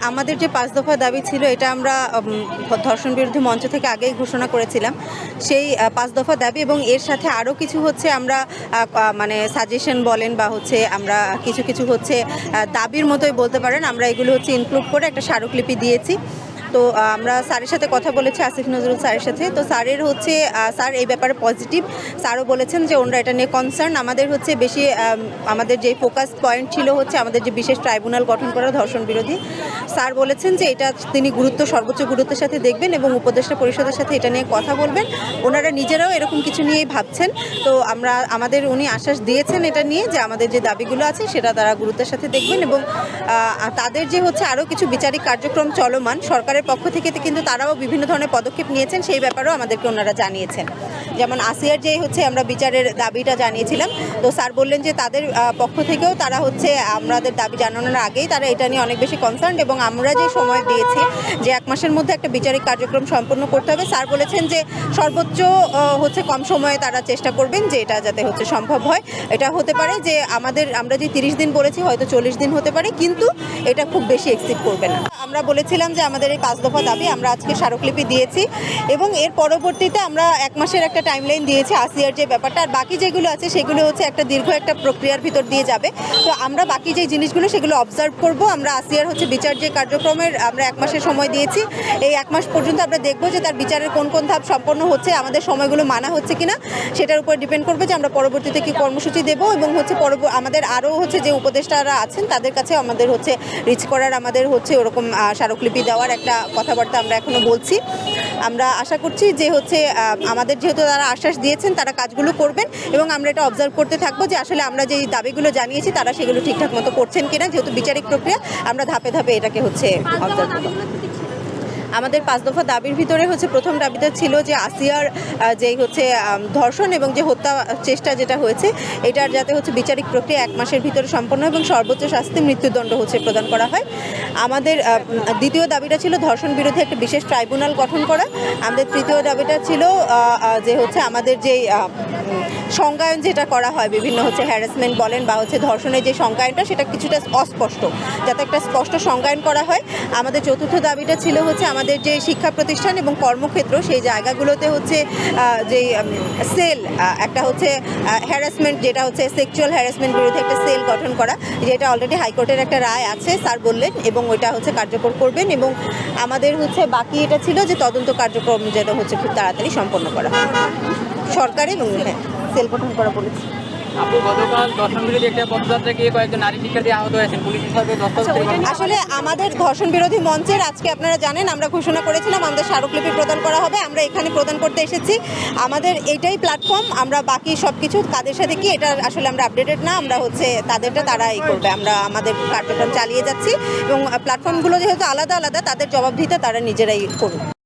আমাদের যে ৫ দফা দাবি ছিল এটা আমরা ধর্ষণ বিরোধী মঞ্চ থেকে আগেই ঘোষণা করেছিলাম। সেই ৫ দফা দাবি এবং এর সাথে আরও কিছু হচ্ছে আমরা মানে সাজেশন বলেন বা হচ্ছে আমরা কিছু হচ্ছে দাবির মতোই বলতে পারেন, আমরা এগুলো হচ্ছে ইনক্লুড করে একটা স্মারকলিপি দিয়েছি। তো আমরা স্যারের সাথে কথা বলেছি, আসিফ নজরুল স্যারের সাথে। তো স্যারের হচ্ছে স্যার এই ব্যাপারে পজিটিভ। স্যারও বলেছেন যে ওনারা এটা নিয়ে কনসার্ন। আমাদের হচ্ছে বেশি আমাদের যে ফোকাস পয়েন্ট ছিল হচ্ছে আমাদের যে বিশেষ ট্রাইব্যুনাল গঠন করা ধর্ষণ বিরোধী। স্যার বলেছেন যে এটা তিনি সর্বোচ্চ গুরুত্বের সাথে দেখবেন এবং উপদেষ্টা পরিষদের সাথে এটা নিয়ে কথা বলবেন। ওনারা নিজেরাও এরকম কিছু নিয়েই ভাবছেন। তো আমাদের উনি আশ্বাস দিয়েছেন এটা নিয়ে যে আমাদের যে দাবিগুলো আছে সেটা তারা গুরুত্বের সাথে দেখবেন এবং তাদের যে হচ্ছে আরও কিছু বিচারিক কার্যক্রম চলমান সরকারের পক্ষ থেকে, কিন্তু তারাও বিভিন্ন ধরনের পদক্ষেপ নিয়েছেন, সেই ব্যাপারেও আমাদেরকে ওনারা জানিয়েছেন। যেমন আসিয়ার যে হচ্ছে আমরা বিচারের দাবিটা জানিয়েছিলাম, তো স্যার বললেন যে তাদের পক্ষ থেকেও তারা হচ্ছে আমাদের দাবি জানানোর আগেই তারা এটা নিয়ে অনেক বেশি কনসার্ন এবং আমরা যে সময় দিয়েছি যে 1 মাসের মধ্যে একটা বিচারিক কার্যক্রম সম্পন্ন করতে হবে, স্যার বলেছেন যে সর্বোচ্চ হচ্ছে কম সময়ে তারা চেষ্টা করবেন যে এটা যাতে হচ্ছে সম্ভব হয়। এটা হতে পারে যে আমরা যে 30 দিন বলেছি হয়তো 40 দিন হতে পারে, কিন্তু এটা খুব বেশি এক্সিড করবে না। আমরা বলেছিলাম যে আমাদের এই 5 দফা দাবি আমরা আজকে স্মারকলিপি দিয়েছি এবং এর পরবর্তীতে আমরা 1 মাসের একটা টাইমলাইন দিয়েছি আসিয়ার যে ব্যাপারটা। আর বাকি যেগুলো আছে সেগুলো হচ্ছে একটা দীর্ঘ একটা প্রক্রিয়ার ভিতর দিয়ে যাবে। তো আমরা বাকি যে জিনিসগুলো সেগুলো অবজার্ভ করব। আমরা আসিয়ার হচ্ছে বিচার যে কার্যক্রমের আমরা 1 মাসের সময় দিয়েছি, এই 1 মাস পর্যন্ত আমরা দেখব যে তার বিচারের কোন কোন ধাপ সম্পন্ন হচ্ছে, আমাদের সময়গুলো মানা হচ্ছে কিনা সেটার উপর ডিপেন্ড করবে যে আমরা পরবর্তীতে কি কর্মসূচি দেবো এবং হচ্ছে আমাদের আরও হচ্ছে যে উপদেষ্টারা আছেন তাদের কাছে আমাদের হচ্ছে রিচ করার আমাদের হচ্ছে ওরকম স্মারকলিপি দেওয়ার একটা কথাবার্তা আমরা এখনও বলছি। আমরা আশা করছি যে হচ্ছে আমাদের যেহেতু তারা আশ্বাস দিয়েছেন তারা কাজগুলো করবেন এবং আমরা এটা অবজার্ভ করতে থাকবো যে আসলে আমরা যে দাবিগুলো জানিয়েছি তারা সেগুলো ঠিকঠাক মতো করছেন কিনা। যেহেতু বিচারিক প্রক্রিয়া আমরা ধাপে ধাপে এটাকে হচ্ছে অবজার্ভ করব। আমাদের 5 দফা দাবির ভিতরে হচ্ছে প্রথম দাবিটা ছিল যে আসিয়ার যেই হচ্ছে ধর্ষণ এবং যে হত্যা চেষ্টা যেটা হয়েছে এটার যাতে হচ্ছে বিচারিক প্রক্রিয়া 1 মাসের ভিতরে সম্পন্ন এবং সর্বোচ্চ শাস্তি মৃত্যুদণ্ড হচ্ছে প্রদান করা হয়। আমাদের দ্বিতীয় দাবিটা ছিল ধর্ষণ বিরোধী একটা বিশেষ ট্রাইব্যুনাল গঠন করা। আমাদের তৃতীয় দাবিটা ছিল যে হচ্ছে আমাদের যেই সংজ্ঞায়ন যেটা করা হয় বিভিন্ন হচ্ছে হ্যারাসমেন্ট বলেন বা হচ্ছে ধর্ষণের যে সংজ্ঞায়নটা সেটা কিছুটা অস্পষ্ট, যাতে একটা স্পষ্ট সংজ্ঞায়ন করা হয়। আমাদের চতুর্থ দাবিটা ছিল হচ্ছে আমাদের যে শিক্ষা প্রতিষ্ঠান এবং কর্মক্ষেত্র সেই জায়গাগুলোতে হচ্ছে যেই সেল একটা হচ্ছে হ্যারাসমেন্ট যেটা হচ্ছে সেক্সুয়াল হ্যারাসমেন্ট বিরুদ্ধে একটা সেল গঠন করা, যেটা অলরেডি হাইকোর্টের একটা রায় আছে স্যার বললেন এবং ওইটা হচ্ছে কার্যকর করবেন। এবং আমাদের হচ্ছে বাকি এটা ছিল যে তদন্ত কার্যক্রম যেটা হচ্ছে খুব তাড়াতাড়ি সম্পন্ন করা সরকার এবং সেল গঠন করা বলেছি। আসলে আমাদের ধর্ষণ বিরোধী মঞ্চের আজকে আপনারা জানেন আমরা ঘোষণা করেছিলাম আমাদের স্মারকলিপি প্রদান করা হবে, আমরা এখানে প্রদান করতে এসেছি। আমাদের এইটাই প্ল্যাটফর্ম, আমরা বাকি সব কিছু কাদের সাথে কি এটা আসলে আমরা আপডেটেড না, আমরা হচ্ছে তাদেরটা তারা এই করবে, আমরা আমাদের কার্যক্রম চালিয়ে যাচ্ছি এবং প্ল্যাটফর্মগুলো যেহেতু আলাদা আলাদা তাদের জবাবদিহিতা তারা নিজেরাই করবে।